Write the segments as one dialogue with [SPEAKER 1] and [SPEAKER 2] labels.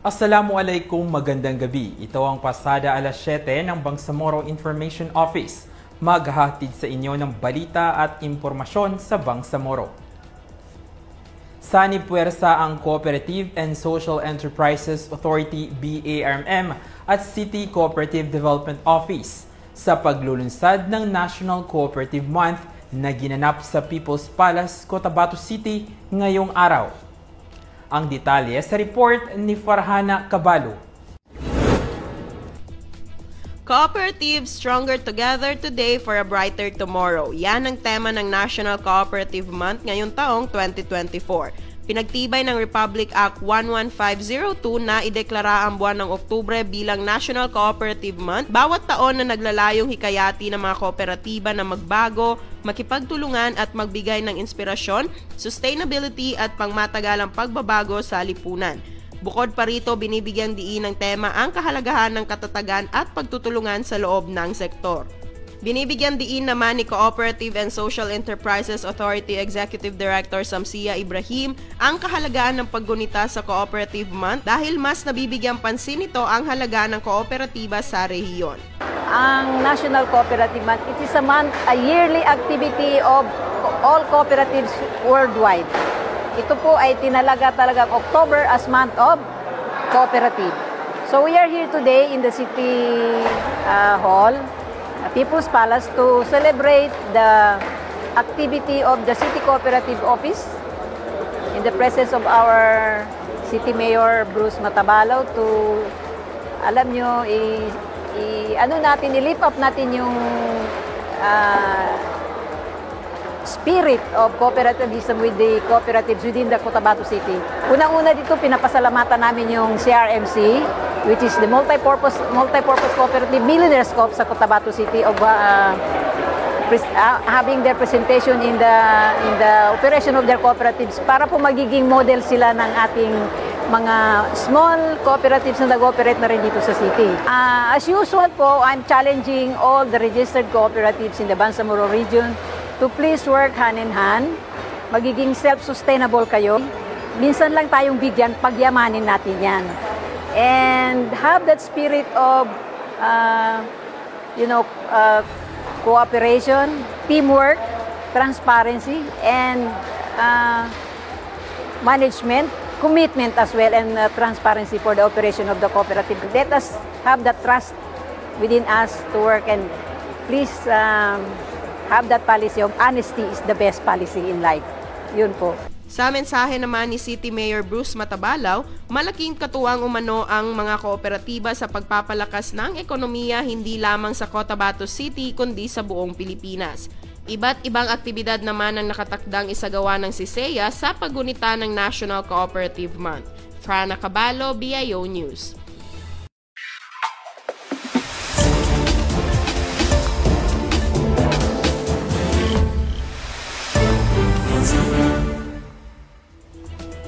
[SPEAKER 1] Assalamualaikum, magandang gabi. Ito ang pasada alas 7 ng Bangsamoro Information Office. Maghahatid sa inyo ng balita at impormasyon sa Bangsamoro. Sanipuwersa ang Cooperative and Social Enterprises Authority BARMM at City Cooperative Development Office sa paglulunsad ng National Cooperative Month na ginanap sa People's Palace, Cotabato City ngayong araw. Ang detalye sa report ni Farhana Cabalo.
[SPEAKER 2] Cooperative Stronger Together Today for a Brighter Tomorrow. Yan ang tema ng National Cooperative Month ngayong taong 2024. Pinagtibay ng Republic Act 11502 na ideklara ang buwan ng Oktubre bilang National Cooperative Month. Bawat taon na naglalayong hikayati ng mga kooperatiba na magbago, makipagtulungan at magbigay ng inspirasyon, sustainability at pangmatagalang pagbabago sa lipunan. Bukod pa rito, binibigyang diin ng tema ang kahalagahan ng katatagan at pagtutulungan sa loob ng sektor. Binibigyan diin naman ni Cooperative and Social Enterprises Authority Executive Director Samsia Ibrahim ang kahalagahan ng paggunita sa Cooperative Month dahil mas nabibigyan pansin nito ang halaga ng kooperatiba sa rehiyon.
[SPEAKER 3] Ang National Cooperative Month, it is a yearly activity of all cooperatives worldwide. Ito po ay tinalaga talagang October as month of cooperative. So we are here today in the City Hall, People's Palace, to celebrate the activity of the City Cooperative Office in the presence of our City Mayor Bruce Matabalaw to, alam nyo, i-lift up natin yung spirit of cooperativism with the cooperatives within the Cotabato City. Unang-una dito, pinapasalamatan namin yung CRMC, which is the multi-purpose cooperative millionaires corp sa Cotabato City, of having their presentation in the operation of their cooperatives para po magiging model sila ng ating mga small cooperatives na nag-ooperate na rin dito sa city. As usual po, I'm challenging all the registered cooperatives in the Bangsamoro region to please work hand in hand. Magiging self-sustainable kayo. Minsan lang tayong bigyan, pagyamanin natin yan. And have that spirit of, cooperation, teamwork, transparency, and management, commitment as well, and transparency for the operation of the cooperative. Let us have that trust within us to work, and please have that policy of honesty is the best policy in life. Yun po.
[SPEAKER 2] Sa mensahe naman ni City Mayor Bruce Matabalaw, malaking katuwang umano ang mga kooperatiba sa pagpapalakas ng ekonomiya hindi lamang sa Cotabato City kundi sa buong Pilipinas. Iba't ibang aktibidad naman ang nakatakdang isagawa ng CISEA sa paggunita ng National Cooperative Month. Farhana Cabalo, BIO News.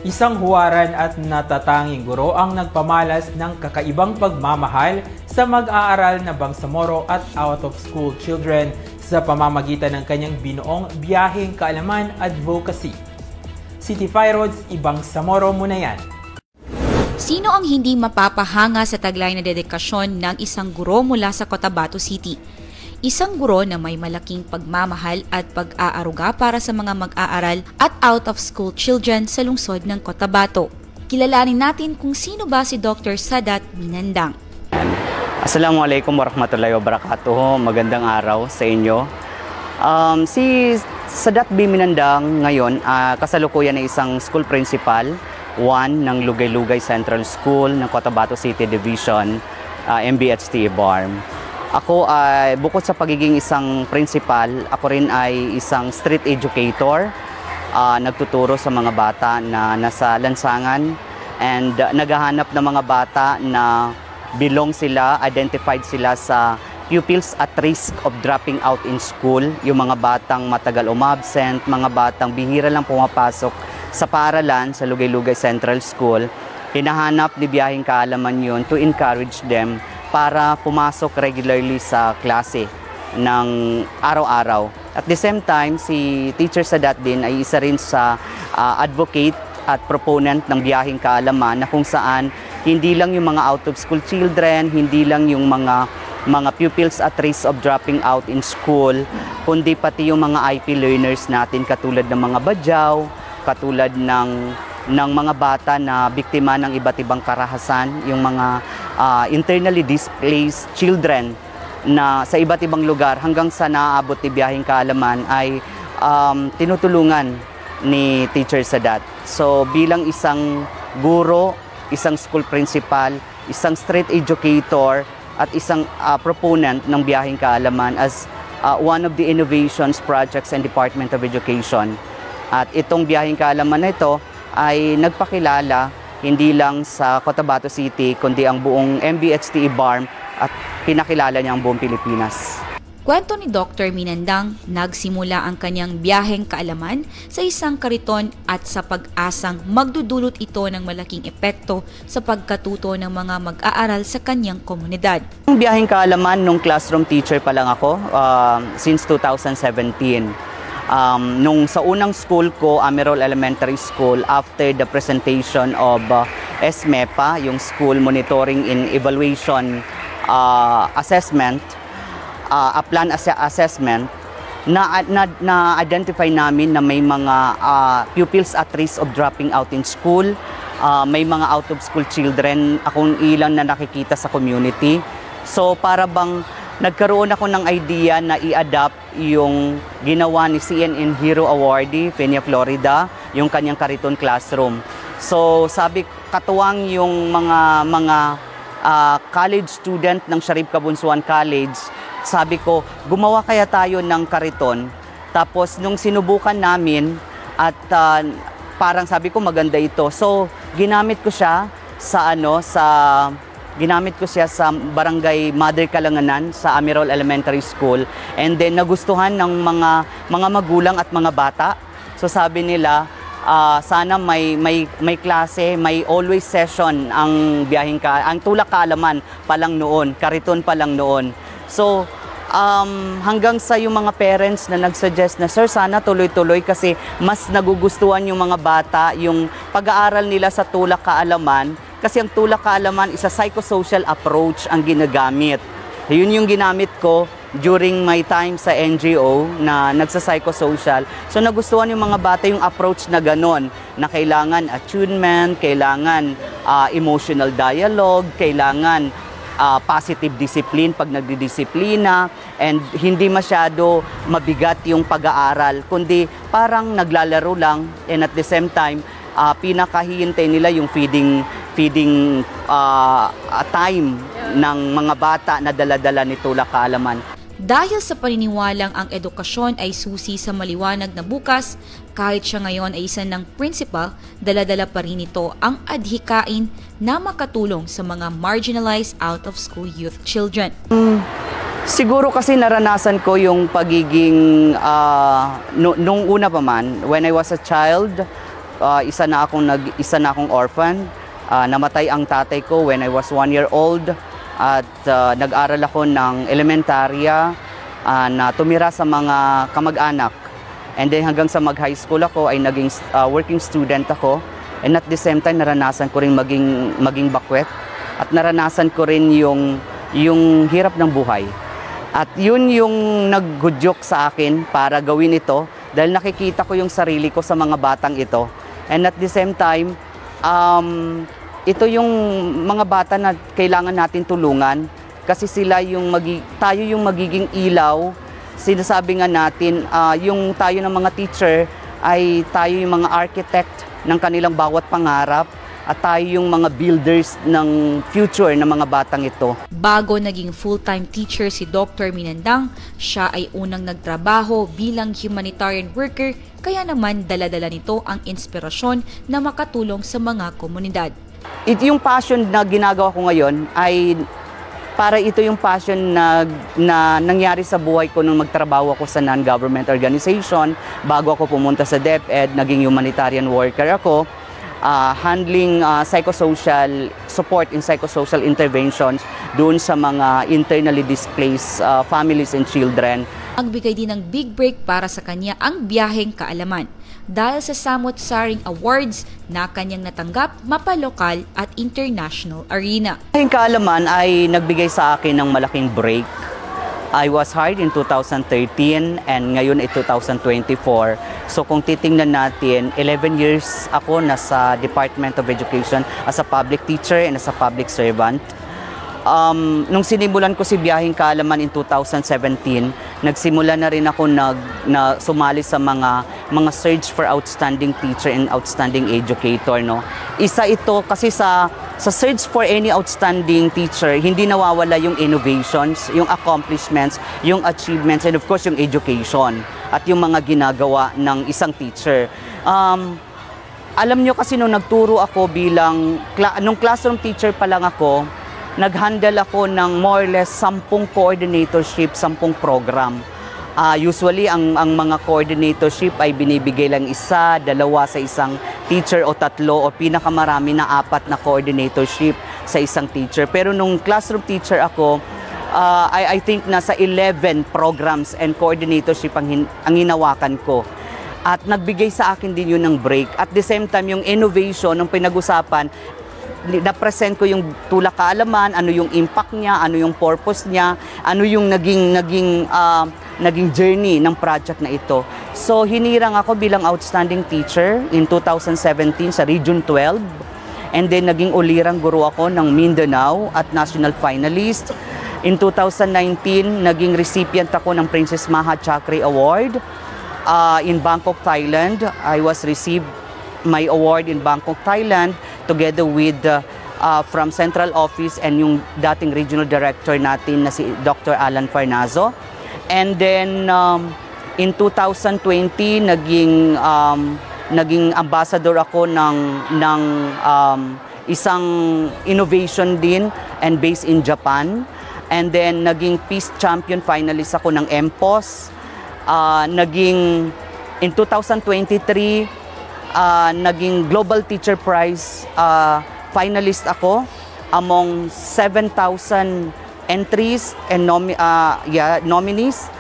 [SPEAKER 1] Isang huwaran at natatanging guro ang nagpamalas ng kakaibang pagmamahal sa mag-aaral na Bangsamoro at out-of-school children sa pamamagitan ng kanyang binuong biyaheng kaalaman advocacy. City Firods, Bangsamoro muna yan.
[SPEAKER 4] Sino ang hindi mapapahanga sa taglay na dedikasyon ng isang guro mula sa Cotabato City? Isang guro na may malaking pagmamahal at pag-aaruga para sa mga mag-aaral at out-of-school children sa lungsod ng Cotabato. Kilalanin natin kung sino ba si Dr. Sadat Minandang.
[SPEAKER 5] Assalamualaikum warahmatullahi wabarakatuh. Magandang araw sa inyo. Si Sadat B. Minandang ngayon kasalukuyan ay isang school principal, 1 ng Lugay-Lugay Central School ng Cotabato City Division, MBHT BARM. Ako ay bukod sa pagiging isang principal, ako rin ay isang street educator, nagtuturo sa mga bata na nasa lansangan and naghahanap ng mga bata na belong sila, identified sila sa pupils at risk of dropping out in school, yung mga batang matagal umabsent, mga batang bihira lang pumapasok sa paaralan sa Lugay-Lugay Central School. Hinahanap ni Biyaheng Kaalaman yun to encourage them para pumasok regularly sa klase ng araw-araw. At the same time, si Teacher Sadat din ay isa rin sa advocate at proponent ng Biyaheng Kaalaman na kung saan hindi lang yung mga out-of-school children, hindi lang yung mga pupils at risk of dropping out in school, kundi pati yung mga IP learners natin katulad ng mga badyaw, katulad ng mga bata na biktima ng iba't ibang karahasan, yung mga internally displaced children na sa iba't ibang lugar hanggang sa naaabot ni Biyaheng Kaalaman ay tinutulungan ni Teacher Sadat. So bilang isang guro, isang school principal, isang street educator at isang proponent ng Biyaheng Kaalaman as one of the innovations projects and Department of Education. At itong Biyaheng Kaalaman na ito ay nagpakilala hindi lang sa Cotabato City kundi ang buong MBHTE BARM at pinakilala niya ang buong Pilipinas.
[SPEAKER 4] Kwento ni Dr. Minandang, nagsimula ang kanyang biyaheng kaalaman sa isang kariton at sa pag-asang magdudulot ito ng malaking epekto sa pagkatuto ng mga mag-aaral sa kanyang komunidad.
[SPEAKER 5] Ang biyaheng kaalaman nung classroom teacher pa lang ako since 2017. Nung sa unang school ko, Amerol Elementary School, after the presentation of SMEPA, yung School Monitoring and Evaluation Assessment, a plan assessment, na-identify namin na may mga pupils at risk of dropping out in school, may mga out-of-school children, akong ilang na nakikita sa community. So para bang nagkaroon ako ng idea na i-adapt yung ginawa ni CNN Hero Awardee, Peña Florida, yung kanyang Kariton Classroom. So sabi, katuwang yung mga college student ng Sharif Kabunsuan College, sabi ko, gumawa kaya tayo ng kariton. Tapos nung sinubukan namin at parang sabi ko maganda ito. So ginamit ko siya sa Barangay Mother Kalanganan sa Amerol Elementary School, and then nagustuhan ng mga magulang at mga bata. So sabi nila, sana may klase, may always session ang Tulak Kaalaman pa lang noon, Kariton pa lang noon. So hanggang sa yung mga parents na nagsuggest na, sir, sana tuloy-tuloy kasi mas nagugustuhan yung mga bata yung pag-aaral nila sa Tulak Kaalaman. Kasi ang Tulak Kaalaman is a psychosocial approach ang ginagamit. Yun yung ginamit ko during my time sa NGO na nagsa-psychosocial. So nagustuhan yung mga bata yung approach na ganon, na kailangan attunement, kailangan emotional dialogue, kailangan positive discipline pag nagdidisiplina, and hindi masyado mabigat yung pag-aaral, kundi parang naglalaro lang, and at the same time, pinakahihintay nila yung feeding time ng mga bata na dala-dala ni Tulak Kaalaman.
[SPEAKER 4] Dahil sa paniniwalang ang edukasyon ay susi sa maliwanag na bukas, kahit siya ngayon ay isa ng principal, dala-dala pa rin ito ang adhikain na makatulong sa mga marginalized out-of-school youth children.
[SPEAKER 5] Siguro kasi naranasan ko yung pagiging, nung una pa man, when I was a child, isa na akong orphan. Namatay ang tatay ko when I was 1 year old. At nag-aral ako ng elementarya na tumira sa mga kamag-anak. And then hanggang sa mag-high school ako ay naging working student ako. And at the same time naranasan ko rin maging bakwet. At naranasan ko rin yung hirap ng buhay. At yun yung naggudyok sa akin para gawin ito dahil nakikita ko yung sarili ko sa mga batang ito. And at the same time, ito yung mga bata na kailangan natin tulungan kasi tayo yung magiging ilaw. Sinasabi nga natin, yung tayo ng mga teacher ay tayo yung mga architect ng kanilang bawat pangarap at tayo yung mga builders ng future ng mga batang ito.
[SPEAKER 4] Bago naging full-time teacher si Dr. Minandang, siya ay unang nagtrabaho bilang humanitarian worker, kaya naman dala-dala nito ang inspirasyon na makatulong sa mga komunidad.
[SPEAKER 5] Yung passion na ginagawa ko ngayon ay ito yung passion na nangyari sa buhay ko nung magtrabaho ako sa non-government organization. Bago ako pumunta sa DepEd, naging humanitarian worker ako, handling psychosocial support in psychosocial interventions doon sa mga internally displaced families and children.
[SPEAKER 4] Nagbigay din ng big break para sa kanya ang biyaheng kaalaman. dahil sa samot-saring awards na kanyang natanggap mapalokal at international arena.
[SPEAKER 5] Ang kaalaman ay nagbigay sa akin ng malaking break. I was hired in 2013 and ngayon ay 2024. So kung titingnan natin, 11 years ako nasa Department of Education as a public teacher and as a public servant. Nung sinimulan ko si Biyaheng Kaalaman in 2017, nagsimula na rin ako na sumali sa mga search for outstanding teacher and outstanding educator, no. Isa ito kasi sa search for any outstanding teacher, hindi nawawala yung innovations, yung accomplishments, yung achievements, and of course yung education at yung mga ginagawa ng isang teacher. Alam nyo kasi nung nagturo ako nung classroom teacher pa lang ako, nag-handle ako ng more or less 10 coordinatorship, 10 program. Usually, ang mga coordinatorship ay binibigay lang 1, 2 sa isang teacher o 3 o pinakamarami na 4 na coordinatorship sa isang teacher. Pero nung classroom teacher ako, I think nasa 11 programs and coordinatorship ang hinawakan ko. At nagbigay sa akin din yun ng break. At the same time, yung innovation, nung pinag-usapan, na-present ko yung tulak kaalaman, ano yung impact niya, ano yung purpose niya, ano yung naging journey ng project na ito. So, hinirang ako bilang outstanding teacher in 2017 sa Region 12. And then, naging ulirang guro ako ng Mindanao at national finalist. In 2019, naging recipient ako ng Princess Maha Chakri Award in Bangkok, Thailand. I was received my award in Bangkok, Thailand, together with from Central Office and yung dating regional director natin na si Dr. Alan Farnazo. And then in 2020 naging ambassador ako ng isang innovation din and based in Japan. And then naging peace champion finalist ako ng MPOS. In 2023 naging Global Teacher Prize finalist ako among 7,000 entries and nominees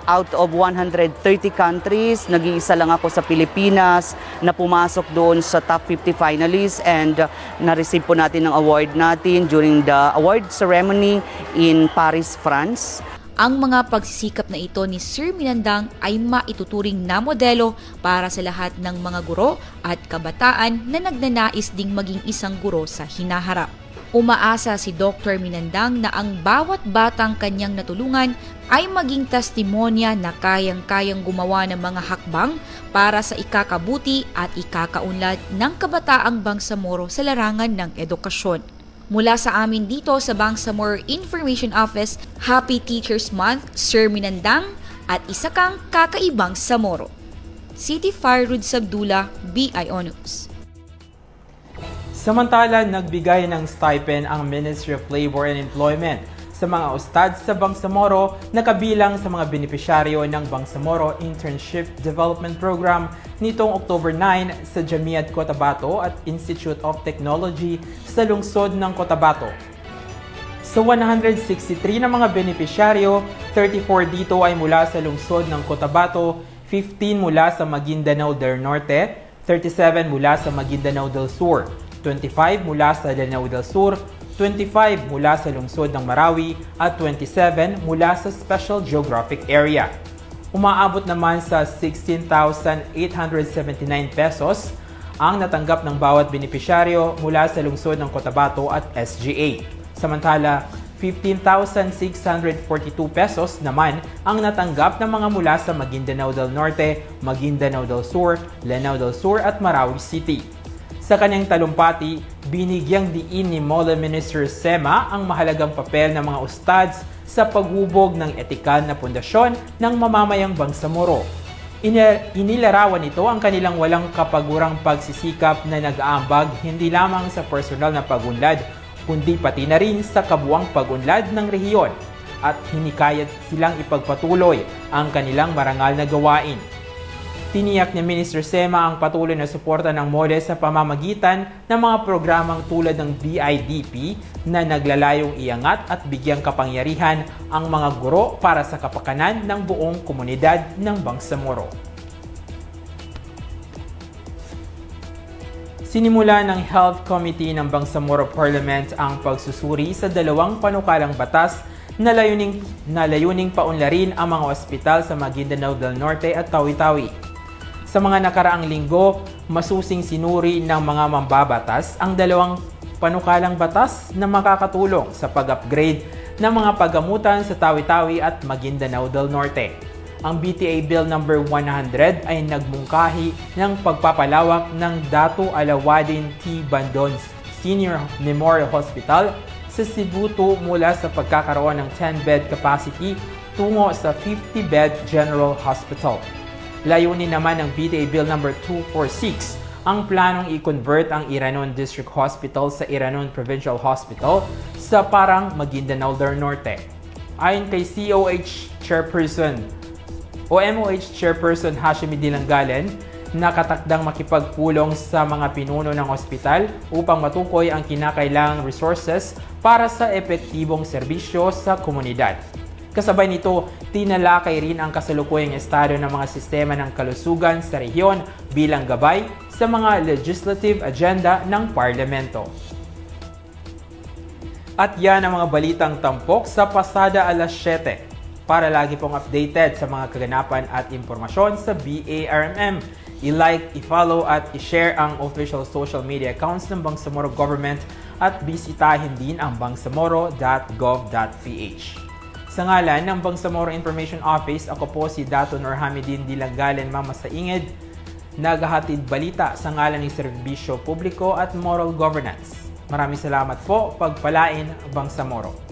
[SPEAKER 5] out of 130 countries. Nag-iisa lang ako sa Pilipinas na pumasok doon sa top 50 finalists and na-receive po natin ang award natin during the award ceremony in Paris, France.
[SPEAKER 4] Ang mga pagsisikap na ito ni Sir Minandang ay maituturing na modelo para sa lahat ng mga guro at kabataan na nagnanais ding maging isang guro sa hinaharap. Umaasa si Dr. Minandang na ang bawat batang kanyang natulungan ay maging testimonya na kayang-kayang gumawa ng mga hakbang para sa ikakabuti at ikakaunlad ng kabataang Bangsamoro sa larangan ng edukasyon. Mula sa amin dito sa Bangsamoro Information Office, Happy Teachers Month, Sir Minandang, at isa kang kakaibang Samoro. City Firewood Sabdula, BIO News.
[SPEAKER 1] Samantala, nagbigay ng stipend ang Ministry of Labor and Employment sa mga ustads sa Bangsamoro na kabilang sa mga benepisyaryo ng Bangsamoro Internship Development Program nitong October 9 sa Jamiat Cotabato at Institute of Technology sa lungsod ng Cotabato. Sa 163 na mga benepisyaryo, 34 dito ay mula sa lungsod ng Cotabato, 15 mula sa Maguindanao del Norte, 37 mula sa Maguindanao del Sur, 25 mula sa Lanao del Sur, 25 mula sa lungsod ng Marawi at 27 mula sa Special Geographic Area. Umaabot naman sa 16,879 pesos ang natanggap ng bawat benepisyaryo mula sa lungsod ng Cotabato at SGA. Samantala, 15,642 pesos naman ang natanggap ng mga mula sa Maguindanao del Norte, Maguindanao del Sur, Lanao del Sur at Marawi City. Sa kanyang talumpati, binigyang diin ni MOLA Minister Sema ang mahalagang papel ng mga ustads sa paghubog ng etikal na pundasyon ng mamamayang Bangsamoro. Inilarawan nito ang kanilang walang kapagurang pagsisikap na nag-aambag hindi lamang sa personal na pagunlad, kundi pati na rin sa kabuang pagunlad ng rehiyon at hinikayat silang ipagpatuloy ang kanilang marangal na gawain. Tiniyak ni Minister Sema ang patuloy na suporta ng MOLE sa pamamagitan ng mga programang tulad ng BIDP na naglalayong iangat at bigyang kapangyarihan ang mga guro para sa kapakanan ng buong komunidad ng Bangsamoro. Sinimula ng Health Committee ng Bangsamoro Parliament ang pagsusuri sa dalawang panukalang batas na layuning paunlarin ang mga ospital sa Maguindanao del Norte at Tawi-Tawi. Sa mga nakaraang linggo, masusing sinuri ng mga mambabatas ang dalawang panukalang batas na makakatulong sa pag-upgrade ng mga paggamutan sa Tawi-Tawi at Maguindanao del Norte. Ang BTA Bill No. 100 ay nagmungkahi ng pagpapalawak ng Datu Alawadin T. Bandon Senior Memorial Hospital sa Cebu mula sa pagkakaroon ng 10-bed capacity tungo sa 50-bed General Hospital. Layunin naman ng BTA Bill No. 246 ang planong i-convert ang Iranon District Hospital sa Iranon Provincial Hospital sa parang Maguindanao del Norte. Ayon kay MOH Chairperson Hashimi Dilangalen, nakatakdang makipagpulong sa mga pinuno ng ospital upang matukoy ang kinakailangang resources para sa epektibong serbisyo sa komunidad. Kasabay nito, tinalakay rin ang kasalukuyang estado ng mga sistema ng kalusugan sa rehiyon bilang gabay sa mga legislative agenda ng parlamento. At yan ang mga balitang tampok sa pasada alas 7. Para lagi pong updated sa mga kaganapan at impormasyon sa BARMM, i-like, i-follow at i-share ang official social media accounts ng Bangsamoro Government at bisitahin din ang bangsamoro.gov.ph. Sa ngalan ng Bangsamoro Information Office, ako po si Dato Norhamidin Dilangalen Mamasaingid, naghahatid balita sa ngalan ng Serbisyo Publiko at Moral Governance. Maraming salamat po, pagpalain Bangsamoro.